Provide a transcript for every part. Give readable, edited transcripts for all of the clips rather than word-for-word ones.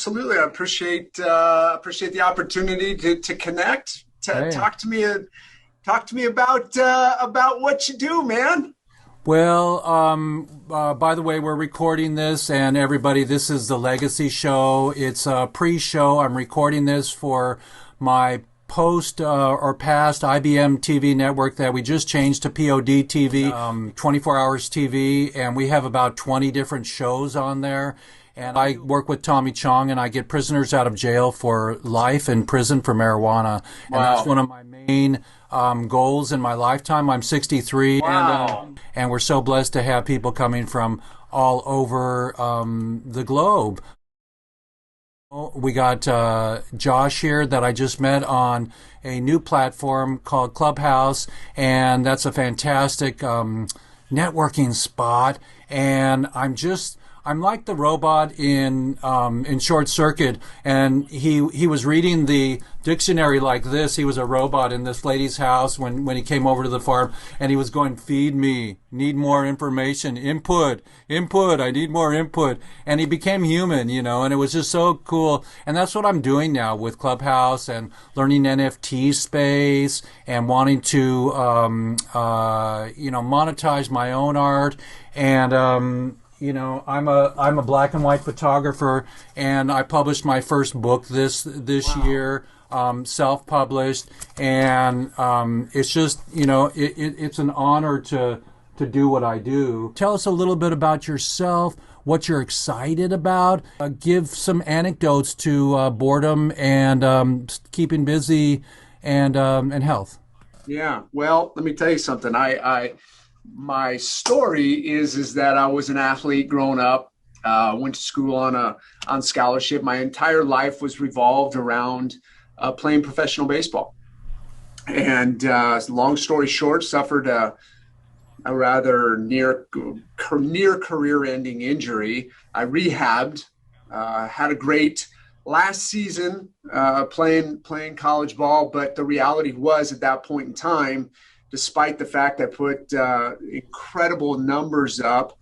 absolutely. I appreciate the opportunity to connect. Hey. Talk to me about what you do, man. Well, by the way, we're recording this, and everybody, this is the Legacy Show. It's a pre-show. I'm recording this for my post or past IBM TV network that we just changed to POD TV, 24 hours TV, and we have about 20 different shows on there. And I work with Tommy Chong, and I get prisoners out of jail for life in prison for marijuana. And that's one of my main goals in my lifetime. I'm 63, and we're so blessed to have people coming from all over the globe. We got Josh here that I just met on a new platform called Clubhouse, and that's a fantastic networking spot. And I'm like the robot in Short Circuit, and he was reading the dictionary like this. He was a robot in this lady's house when he came over to the farm, and he was going, "Feed me, need more information, input, I need more input." And he became human, and it was just so cool. And that's what I'm doing now with Clubhouse and learning NFT space and wanting to monetize my own art. And I'm a black and white photographer, and I published my first book this year, self-published, and it's just it's an honor to do what I do. Tell us a little bit about yourself, what you're excited about. Give some anecdotes to boredom and keeping busy and health. Yeah, well, let me tell you something. My story is that I was an athlete growing up. Went to school on scholarship. My entire life was revolved around playing professional baseball. And long story short, suffered a rather near career-ending injury. I rehabbed, had a great last season playing college ball, but the reality was at that point in time, despite the fact I put incredible numbers up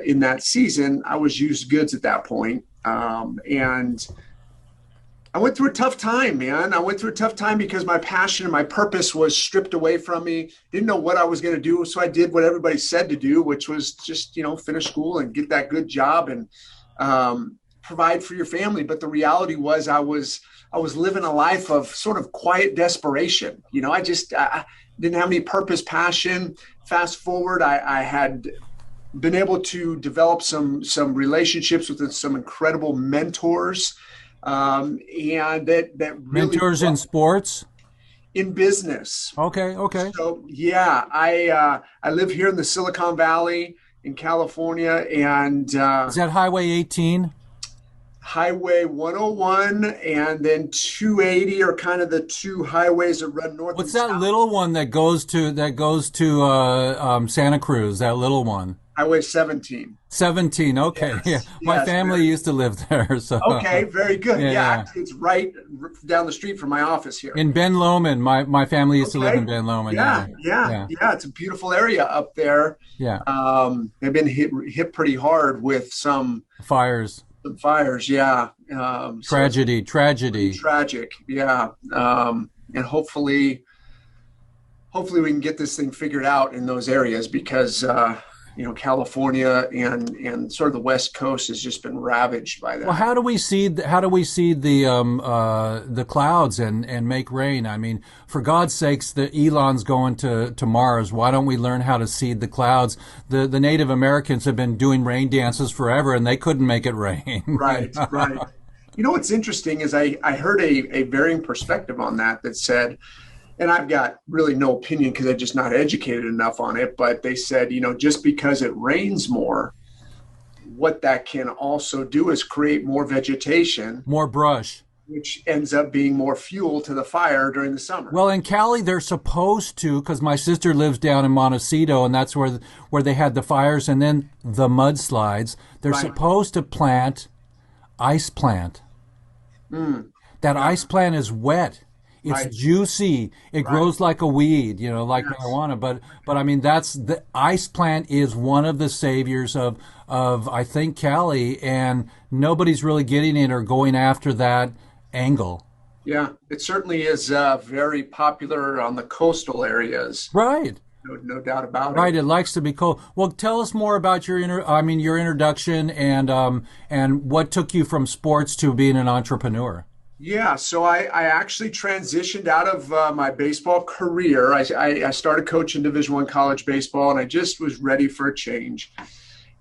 in that season, I was used goods at that point. And I went through a tough time, man. I went through a tough time because my passion and my purpose was stripped away from me. Didn't know what I was going to do. So I did what everybody said to do, which was just, finish school and get that good job and provide for your family. But the reality was I was living a life of sort of quiet desperation. I didn't have any purpose, passion. Fast forward, I had been able to develop some relationships with some incredible mentors, and that really mentors in sports, in business. Okay. So yeah, I live here in the Silicon Valley in California, and is that Highway 18? Highway 101 and then 280 are kind of the two highways that run north. What's that south? Little one that goes to Santa Cruz? That little one. Highway 17. 17. Okay. Yes. Yeah. My family used to live there. So. Okay. Very good. Yeah. Actually, it's right down the street from my office here. In Ben Lomond. My family used to live in Ben Lomond. Yeah. It's a beautiful area up there. Yeah. They've been hit pretty hard with some fires. Yeah. Tragedy. Tragic. Yeah. And hopefully we can get this thing figured out in those areas because, California and sort of the West Coast has just been ravaged by that. Well, how do we seed the clouds and make rain? I mean, for God's sakes, the Elon's going to Mars. Why don't we learn how to seed the clouds? The Native Americans have been doing rain dances forever, and they couldn't make it rain. Right. What's interesting is I heard a varying perspective on that said, and I've got really no opinion because I'm just not educated enough on it, but they said, just because it rains more, what that can also do is create more vegetation. More brush. Which ends up being more fuel to the fire during the summer. Well, in Cali, they're supposed to, because my sister lives down in Montecito, and that's where they had the fires and then the mudslides. They're supposed to plant ice plant. That ice plant is wet. It's Right. juicy. It Right. grows like a weed, like Yes. marijuana. But I mean, that's the ice plant is one of the saviors of I think Cali, and nobody's really getting it or going after that angle. Yeah. It certainly is very popular on the coastal areas. Right. No doubt about Right, it. it likes to be cold. Well, tell us more about your introduction and what took you from sports to being an entrepreneur. Yeah, so I actually transitioned out of my baseball career. I started coaching Division I college baseball, and I just was ready for a change.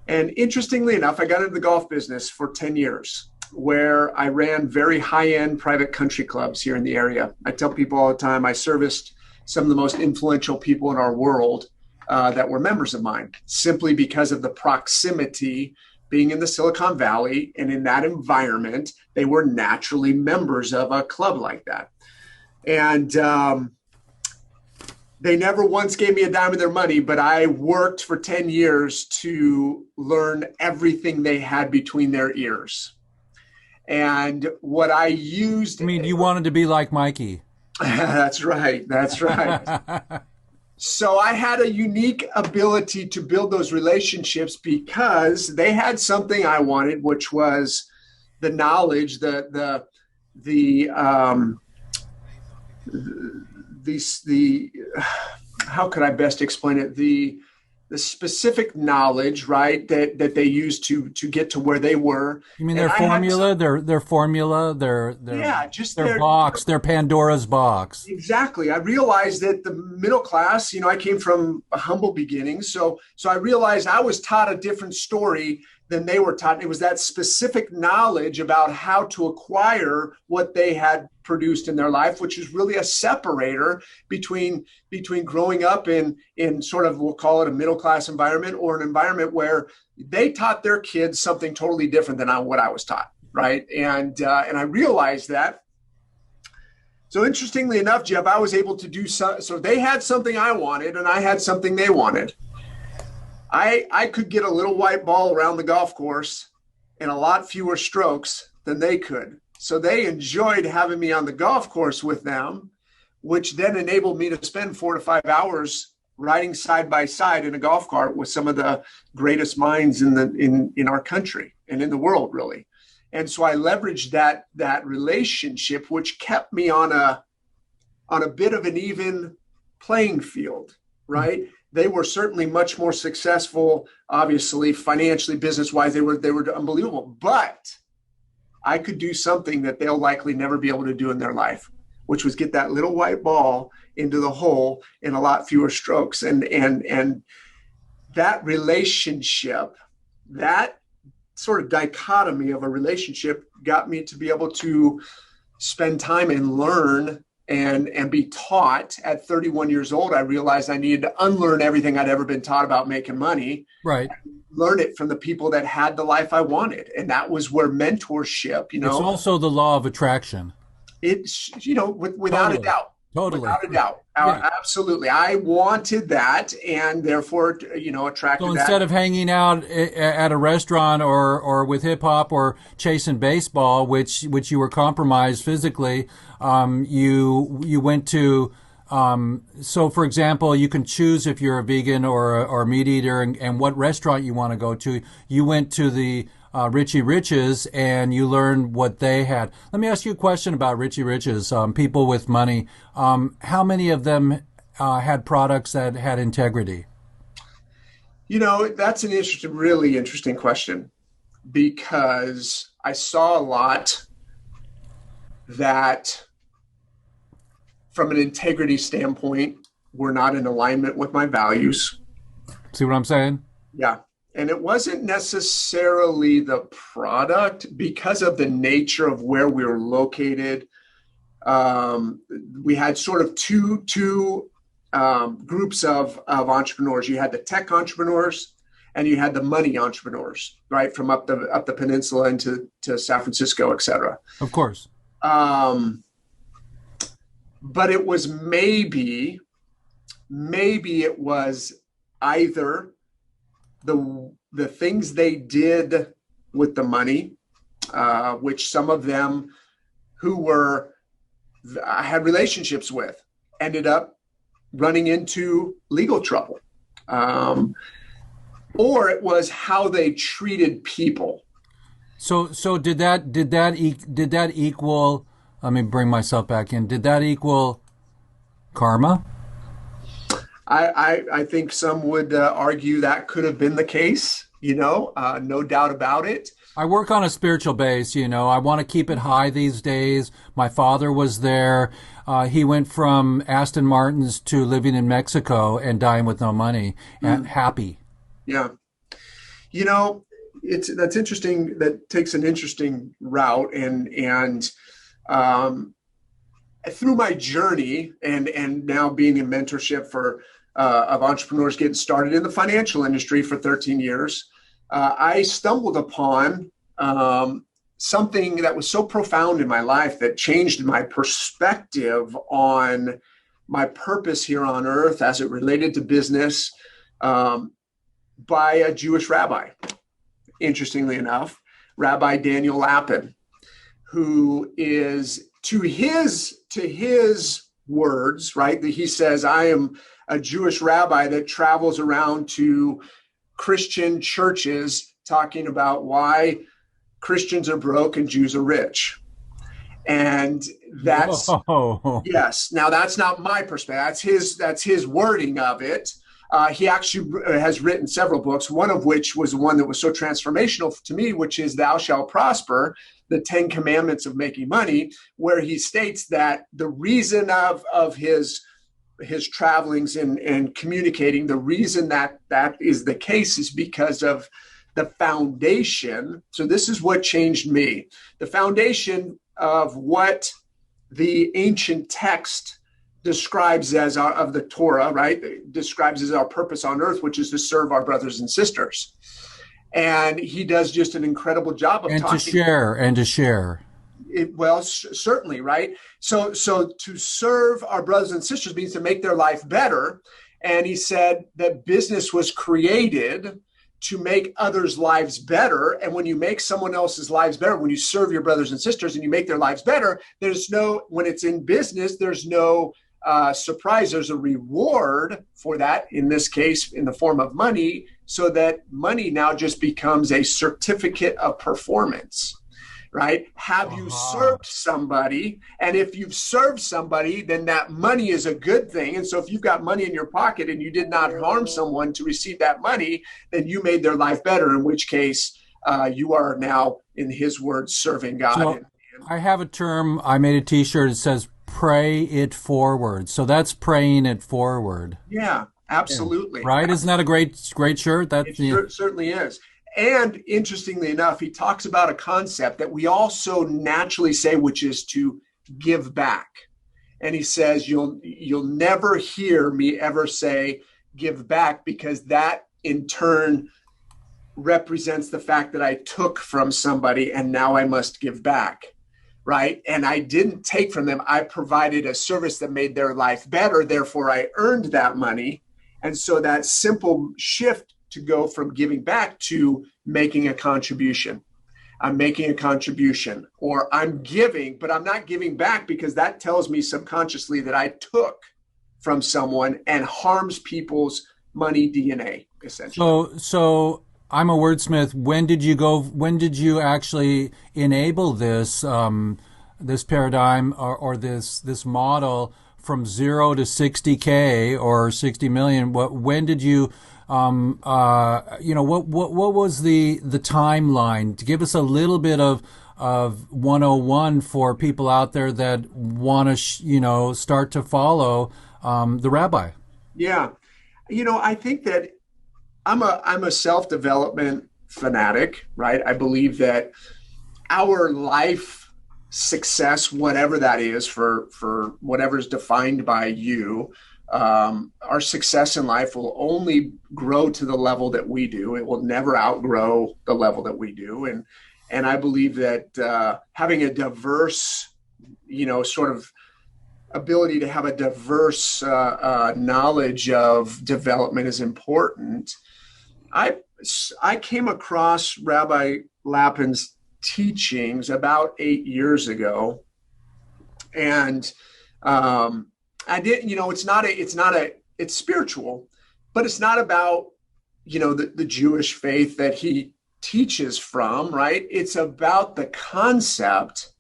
And interestingly enough, I got into the golf business for 10 years, where I ran very high-end private country clubs here in the area. I tell people all the time I serviced some of the most influential people in our world that were members of mine, simply because of the proximity being in the Silicon Valley, and in that environment, they were naturally members of a club like that. And they never once gave me a dime of their money, but I worked for 10 years to learn everything they had between their ears. And what I used, I mean, you wanted to be like Mikey. that's right, that's right. So I had a unique ability to build those relationships because they had something I wanted, which was the knowledge, the the how could I best explain it? The specific knowledge, right, that they used to get to where they were. You mean And their I had formula, some, their formula, yeah, just their box, their Pandora's box. exactly. I realized that the middle class, I came from a humble beginning. So I realized I was taught a different story than they were taught. It was that specific knowledge about how to acquire what they had produced in their life, which is really a separator between growing up in sort of, we'll call it a middle class environment, or an environment where they taught their kids something totally different than what I was taught. Right. And I realized that. So interestingly enough, Jeff, I was able to do so they had something I wanted, and I had something they wanted. I could get a little white ball around the golf course in a lot fewer strokes than they could. So they enjoyed having me on the golf course with them, which then enabled me to spend 4 to 5 hours riding side by side in a golf cart with some of the greatest minds in our country and in the world, really. And so I leveraged that relationship, which kept me on a bit of an even playing field, right? They were certainly much more successful, obviously, financially, business-wise. They were unbelievable. But I could do something that they'll likely never be able to do in their life, which was get that little white ball into the hole in a lot fewer strokes. And that relationship, that sort of dichotomy of a relationship, got me to be able to spend time and learn and be taught. At 31 years old, I realized I needed to unlearn everything I'd ever been taught about making money, Right. learn it from the people that had the life I wanted. And that was where mentorship, It's also the law of attraction. it's, without a Totally. doubt, Totally. without a doubt. Yeah. Absolutely. I wanted that, and therefore, attracted So that. instead of hanging out at a restaurant or with hip hop or chasing baseball, which you were compromised physically, you went to. So, for example, you can choose if you're a vegan or a meat eater and what restaurant you want to go to. You went to the Richie Riches and you learned what they had. Let me ask you a question about Richie Riches. People with money. How many of them had products that had integrity? That's an really interesting question, because I saw a lot that, from an integrity standpoint, were not in alignment with my values. See what I'm saying? Yeah. And it wasn't necessarily the product, because of the nature of where we were located. We had sort of two groups of entrepreneurs. You had the tech entrepreneurs and you had the money entrepreneurs, right? From up the peninsula into San Francisco, et cetera. Of course. But it was maybe it was either the things they did with the money, which some of them who were I had relationships with, ended up running into legal trouble. Or it was how they treated people. So did that equal? Let me bring myself back in. Did that equal karma? I think some would argue that could have been the case, no doubt about it. I work on a spiritual base, I want to keep it high these days. My father was there. He went from Aston Martins to living in Mexico and dying with no money and happy. Yeah. You know, that's interesting. That takes an interesting route, and through my journey, and now being in mentorship for of entrepreneurs getting started in the financial industry for 13 years, I stumbled upon something that was so profound in my life that changed my perspective on my purpose here on earth as it related to business, by a Jewish rabbi. Interestingly enough, Rabbi Daniel Lapin, who is to his words, right? That he says, I am a Jewish rabbi that travels around to Christian churches talking about why Christians are broke and Jews are rich. And that's, Whoa. yes. Now that's not my perspective. That's his wording of it. He actually has written several books, one of which was one that was so transformational to me, which is Thou Shalt Prosper, the 10 Commandments of Making Money, where he states that the reason of his travelings and communicating, the reason that is the case is because of the foundation. So this is what changed me. The foundation of what the ancient text describes as of the Torah, right? It describes as our purpose on earth, which is to serve our brothers and sisters. And he does just an incredible job of And talking. to share. Certainly, right? So to serve our brothers and sisters means to make their life better. And he said that business was created to make others' lives better. And when you make someone else's lives better, when you serve your brothers and sisters and you make their lives better, when it's in business, there's no surprise. There's a reward for that, in this case, in the form of money, so that money now just becomes a certificate of performance, right? Have you served somebody? And if you've served somebody, then that money is a good thing. And so if you've got money in your pocket and you did not harm someone to receive that money, then you made their life better, in which case you are now, in his words, serving God. So I have a term. I made a T-shirt. It says "Pray it forward." So that's praying it forward. Yeah, absolutely. Right? Isn't that a great shirt? It certainly is. And interestingly enough, he talks about a concept that we also naturally say, which is to give back. And he says, you'll never hear me ever say give back, because that in turn represents the fact that I took from somebody and now I must give back. Right. And I didn't take from them. I provided a service that made their life better. Therefore, I earned that money. And so that simple shift to go from giving back to making a contribution. I'm making a contribution, or I'm giving, but I'm not giving back, because that tells me subconsciously that I took from someone and harms people's money DNA, essentially. So I'm a wordsmith. When did you actually enable this this paradigm or this model from 0 to 60K or 60 million? When did you what was the timeline, to give us a little bit of 101 for people out there that want to start to follow the rabbi? Yeah, I think that I'm a self-development fanatic, right? I believe that our life success, whatever that is, for whatever is defined by you, our success in life will only grow to the level that we do. It will never outgrow the level that we do. And I believe that having a diverse, sort of ability to have a diverse knowledge of development is important. I came across Rabbi Lapin's teachings about 8 years ago, And I didn't, it's spiritual, but it's not about, the Jewish faith that he teaches from, right? It's about the concept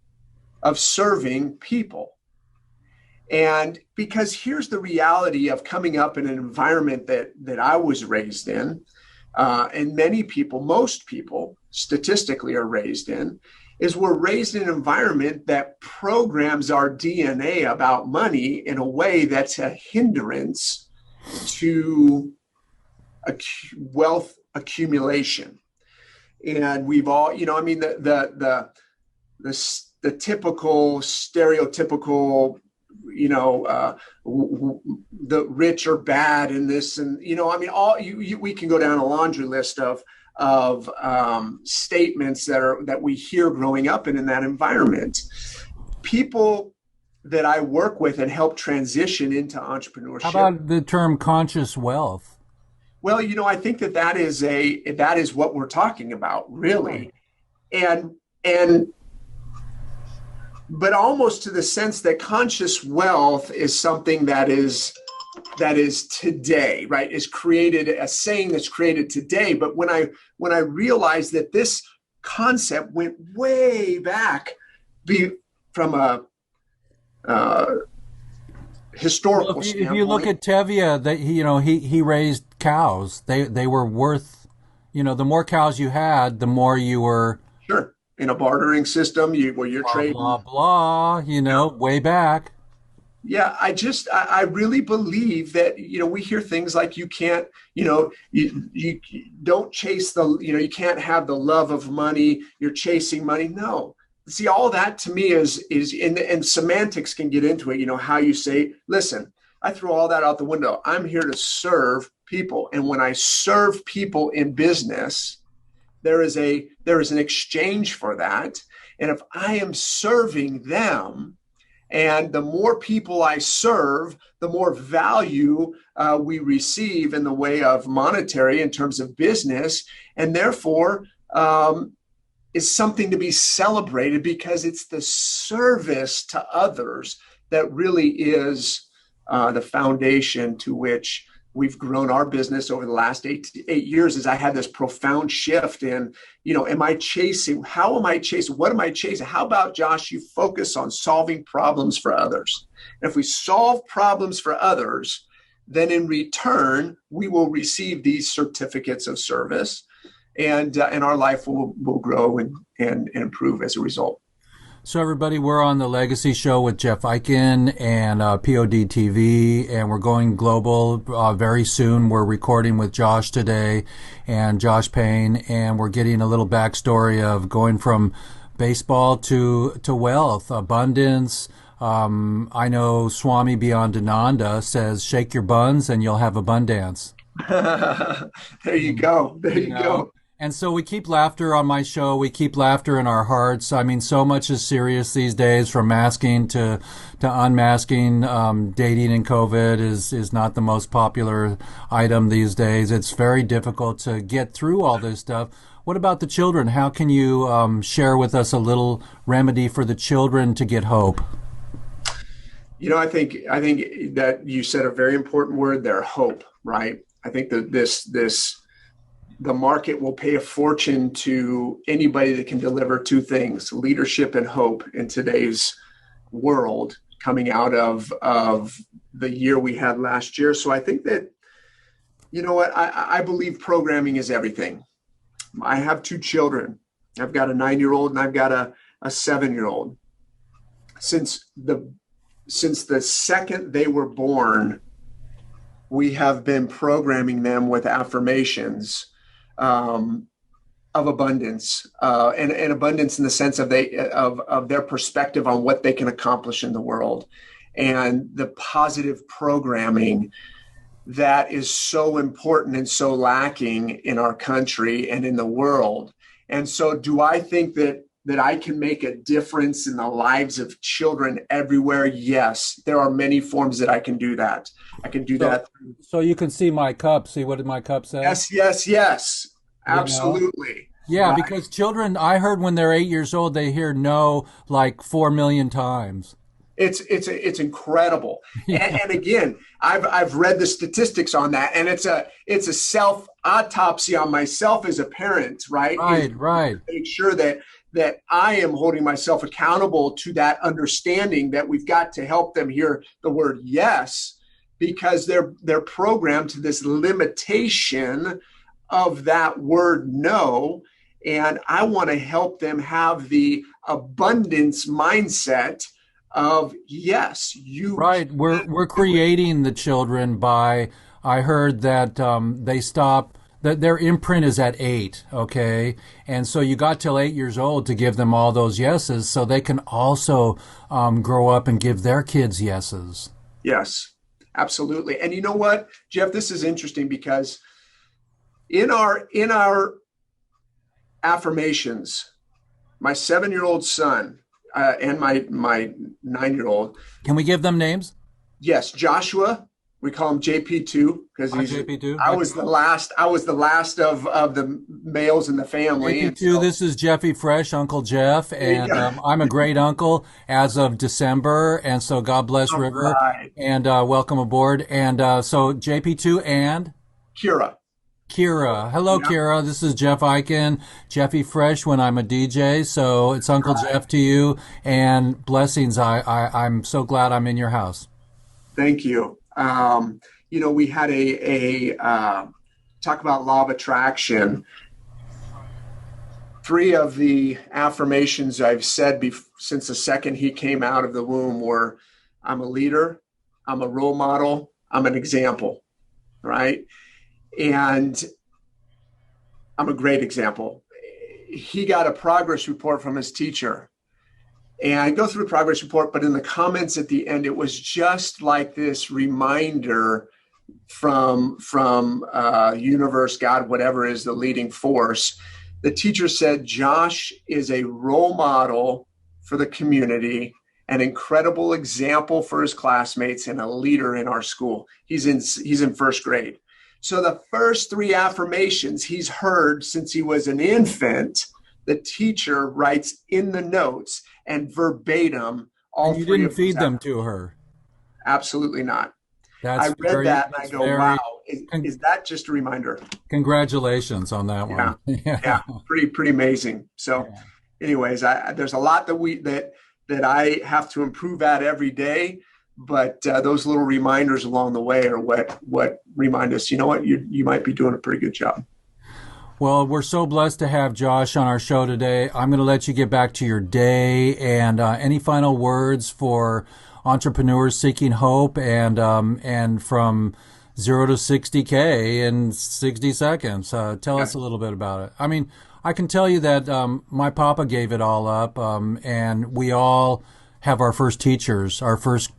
of serving people. And because here's the reality of coming up in an environment that I was raised in, and many people, most people statistically are raised in, is we're raised in an environment that programs our DNA about money in a way that's a hindrance to wealth accumulation. And we've all, the typical stereotypical, the rich are bad in this, and we can go down a laundry list of statements that we hear growing up in that environment. People that I work with and help transition into entrepreneurship. How about the term conscious wealth? Well, I think that is what we're talking about, really, and but almost to the sense that conscious wealth is something that is today, right? Is created, a saying that's created today. But when I realized that this concept went way back, from a historical standpoint. If you look at Tevye, that he raised cows. They were worth, the more cows you had, the more you were. Sure. In a bartering system, where you're trading. Blah, blah, way back. Yeah, I really believe that, we hear things like you can't, you don't chase you can't have the love of money, you're chasing money. No. See, all that to me is and semantics can get into it, how you say, listen, I throw all that out the window. I'm here to serve people. And when I serve people in business, there is an exchange for that. And if I am serving them, and the more people I serve, the more value we receive in the way of monetary in terms of business, and therefore is something to be celebrated, because it's the service to others that really is the foundation to which we've grown our business over the last 8 years. Is I had this profound shift in, am I chasing? How am I chasing? What am I chasing? How about, Josh, you focus on solving problems for others? And if we solve problems for others, then in return, we will receive these certificates of service, and our life will grow and improve as a result. So everybody, we're on the Legacy Show with Jeff Eichen and POD TV, and we're going global very soon. We're recording with Josh today and Josh Payne, and we're getting a little backstory of going from baseball to wealth, abundance. I know Swami Beyondananda says, shake your buns and you'll have abundance. There you go. There you go. And so we keep laughter on my show. We keep laughter in our hearts. I mean, so much is serious these days, from masking to unmasking. Dating in COVID is not the most popular item these days. It's very difficult to get through all this stuff. What about the children? How can you share with us a little remedy for the children to get hope? I think that you said a very important word there, hope, right? I think that the market will pay a fortune to anybody that can deliver two things: leadership and hope in today's world, coming out of the year we had last year. So I think that, I believe programming is everything. I have two children. I've got a 9-year-old and I've got a 7-year-old. Since the second they were born, we have been programming them with affirmations of abundance, and abundance in the sense of their perspective on what they can accomplish in the world, and the positive programming that is so important and so lacking in our country and in the world. And so, do I think that I can make a difference in the lives of children everywhere? Yes, there are many forms that I can do that. I can do that. So you can see my cup. See what did my cup say? Yes. Absolutely. Yeah, right. Because children, I heard when they're 8 years old, they hear no like 4 million times. It's incredible. And again, I've read the statistics on that, and it's a self autopsy on myself as a parent, right? Right, right. Make sure that I am holding myself accountable to that understanding that we've got to help them hear the word yes, because they're programmed to this limitation of that word no. And I want to help them have the abundance mindset of yes, you Right. We're creating the children by, I heard that they stop, that their imprint is at 8, okay? And so you got till 8 years old to give them all those yeses so they can also grow up and give their kids yeses. Yes, absolutely. And you know what, Jeff, this is interesting because in our affirmations, my 7-year-old son and my 9-year-old. Can we give them names? Yes, Joshua. We call him JP2 because Hi, he's. JP2. I was the last. I was the last of the males in the family. JP2, so, this is Jeffy Fresh, Uncle Jeff, and I'm a great uncle as of December, and so God bless River, right. And welcome aboard. And so JP2 and Kira. Hello, yeah. Kira. This is Jeff Eichen, Jeffy Fresh when I'm a DJ. So it's Uncle Jeff to you, and blessings. I'm so glad I'm in your house. Thank you. We had a talk about law of attraction. 3 of the affirmations I've said since the second he came out of the womb were, I'm a leader, I'm a role model, I'm an example, right? And I'm a great example. He got a progress report from his teacher. And I go through the progress report, but in the comments at the end, it was just like this reminder from universe, God, whatever is the leading force. The teacher said, Josh is a role model for the community, an incredible example for his classmates, and a leader in our school. He's in first grade. So the first 3 affirmations he's heard since he was an infant, the teacher writes in the notes and verbatim all 3 of them. You didn't feed them to her? Absolutely not. I read that and I go, wow, is that just a reminder? Congratulations on that one. Yeah, pretty amazing. So anyways, there's a lot that I have to improve at every day. But those little reminders along the way are what remind us, you know what, you might be doing a pretty good job. Well, we're so blessed to have Josh on our show today. I'm going to let you get back to your day. And any final words for entrepreneurs seeking hope and from 0 to 60K in 60 seconds? Tell us a little bit about it. I mean, I can tell you that my papa gave it all up, and we all have our first teachers. Our first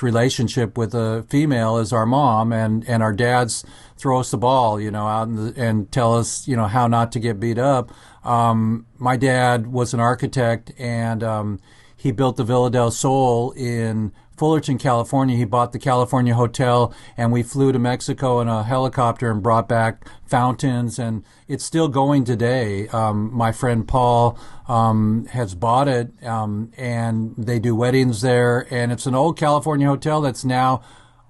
relationship with a female is our mom, and our dads throw us the ball, out and tell us, how not to get beat up. My dad was an architect, and he built the Villa del Sol in Fullerton, California. He bought the California Hotel, and we flew to Mexico in a helicopter and brought back fountains, and it's still going today. My friend Paul has bought it, and they do weddings there, and it's an old California hotel that's now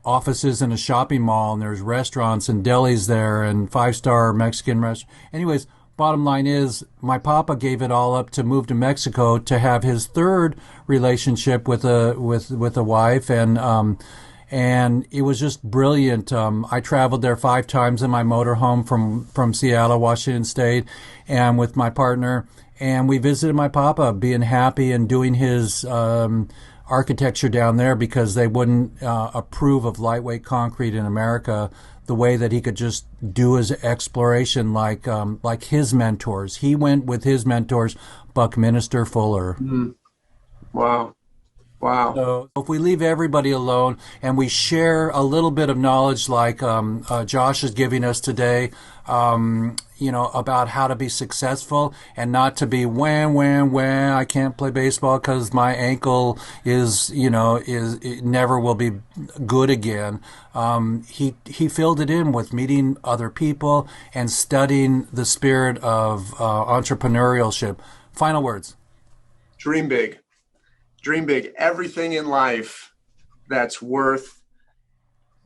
offices in a shopping mall, and there's restaurants and delis there and 5-star Mexican restaurant. Anyways, bottom line is my papa gave it all up to move to Mexico to have his third relationship with a wife, and it was just brilliant. I traveled there 5 times in my motorhome from Seattle, Washington State, and with my partner, and we visited my papa, being happy and doing his architecture down there because they wouldn't approve of lightweight concrete in America, the way that he could just do his exploration like his mentors. He went with his mentors, Buckminster Fuller. Mm. Wow. So if we leave everybody alone and we share a little bit of knowledge like Josh is giving us today, about how to be successful and not to be I can't play baseball because my ankle it never will be good again. He filled it in with meeting other people and studying the spirit of entrepreneurship. Final words. Dream big. Dream big. Everything in life that's worth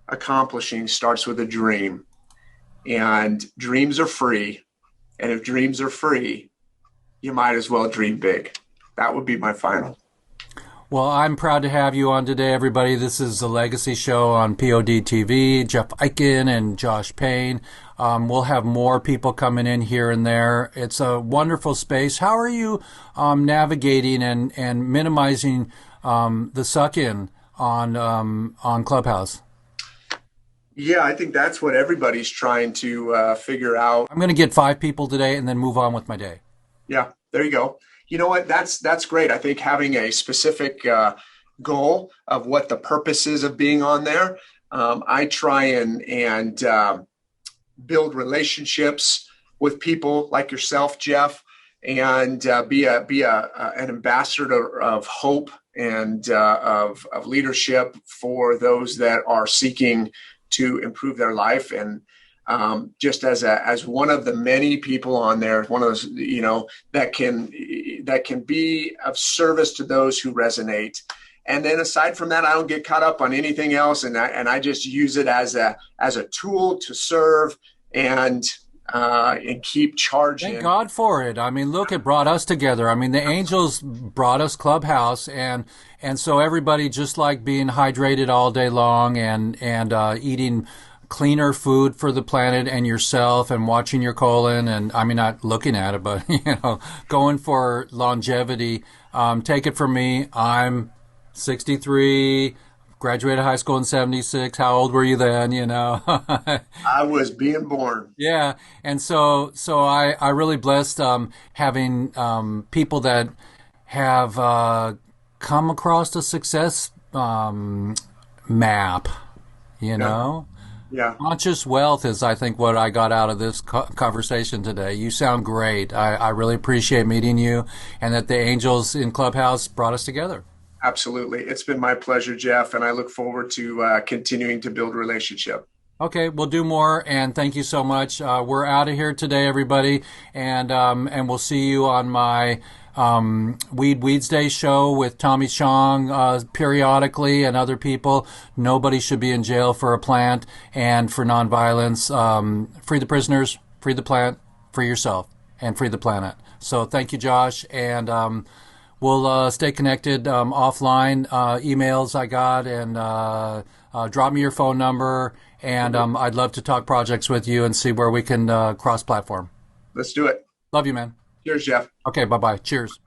accomplishing starts with a dream. And dreams are free. And if dreams are free, you might as well dream big. That would be my final. Well, I'm proud to have you on today, everybody. This is the Legacy Show on POD TV. Jeff Eichen and Josh Payne. We'll have more people coming in here and there. It's a wonderful space. How are you navigating and minimizing the suck-in on Clubhouse? Yeah, I think that's what everybody's trying to figure out. I'm going to get 5 people today and then move on with my day. Yeah, there you go. You know what? That's great. I think having a specific goal of what the purpose is of being on there. I try and build relationships with people like yourself, Jeff, and be an ambassador of hope and of leadership for those that are seeking to improve their life. And just as one of the many people on there, one of those, that can be of service to those who resonate. And then aside from that, I don't get caught up on anything else. And I just use it as a tool to serve and keep charging. Thank God for it. I mean, look, it brought us together. I mean, the angels brought us Clubhouse, and so everybody, just like being hydrated all day long and eating cleaner food for the planet and yourself and watching your colon, and I mean, not looking at it, but going for longevity. Take it from me, I'm 63, graduated high school in 76. How old were you then? I was being born. Yeah. And so I really blessed having people that have come across a success map, Yeah. Conscious wealth is, I think, what I got out of this conversation today. You sound great. I really appreciate meeting you, and that the angels in Clubhouse brought us together. Absolutely. It's been my pleasure, Jeff, and I look forward to continuing to build relationship. Okay, we'll do more, and thank you so much. We're out of here today, everybody, and we'll see you on my Weeds Day show with Tommy Chong periodically and other people. Nobody should be in jail for a plant and for nonviolence. Free the prisoners, free the plant, free yourself, and free the planet. So thank you, Josh, and we'll stay connected offline. Emails I got, and drop me your phone number, and I'd love to talk projects with you and see where we can cross-platform. Let's do it. Love you, man. Cheers, Jeff. Okay, bye-bye. Cheers.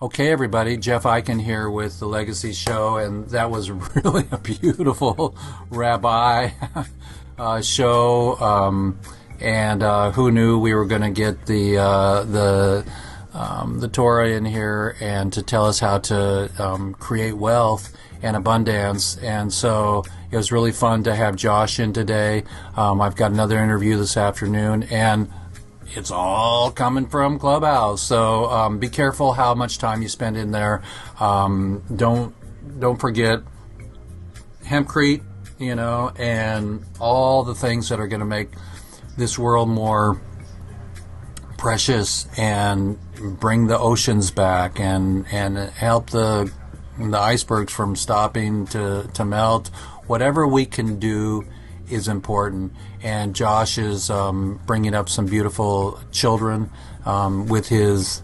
Okay, everybody. Jeff Eichen here with the Legacy Show, and that was really a beautiful rabbi show. And who knew we were going to get the Torah in here and to tell us how to create wealth and abundance. And so it was really fun to have Josh in today. I've got another interview this afternoon, and it's all coming from Clubhouse. So be careful how much time you spend in there. Don't forget hempcrete, and all the things that are going to make this world more precious and bring the oceans back and help the icebergs from stopping to melt. Whatever we can do is important. And Josh is bringing up some beautiful children with his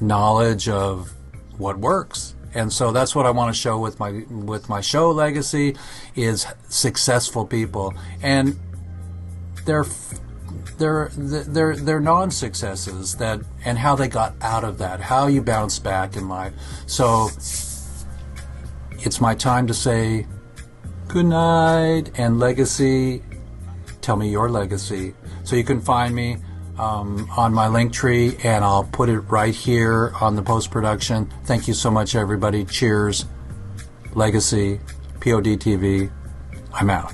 knowledge of what works. And so that's what I want to show with my show Legacy is successful people. And they're non-successes and how they got out of that, how you bounce back in life. So it's my time to say good night, and Legacy, tell me your legacy. So you can find me on my link tree, and I'll put it right here on the post-production. Thank you so much, everybody. Cheers. Legacy, POD TV. I'm out.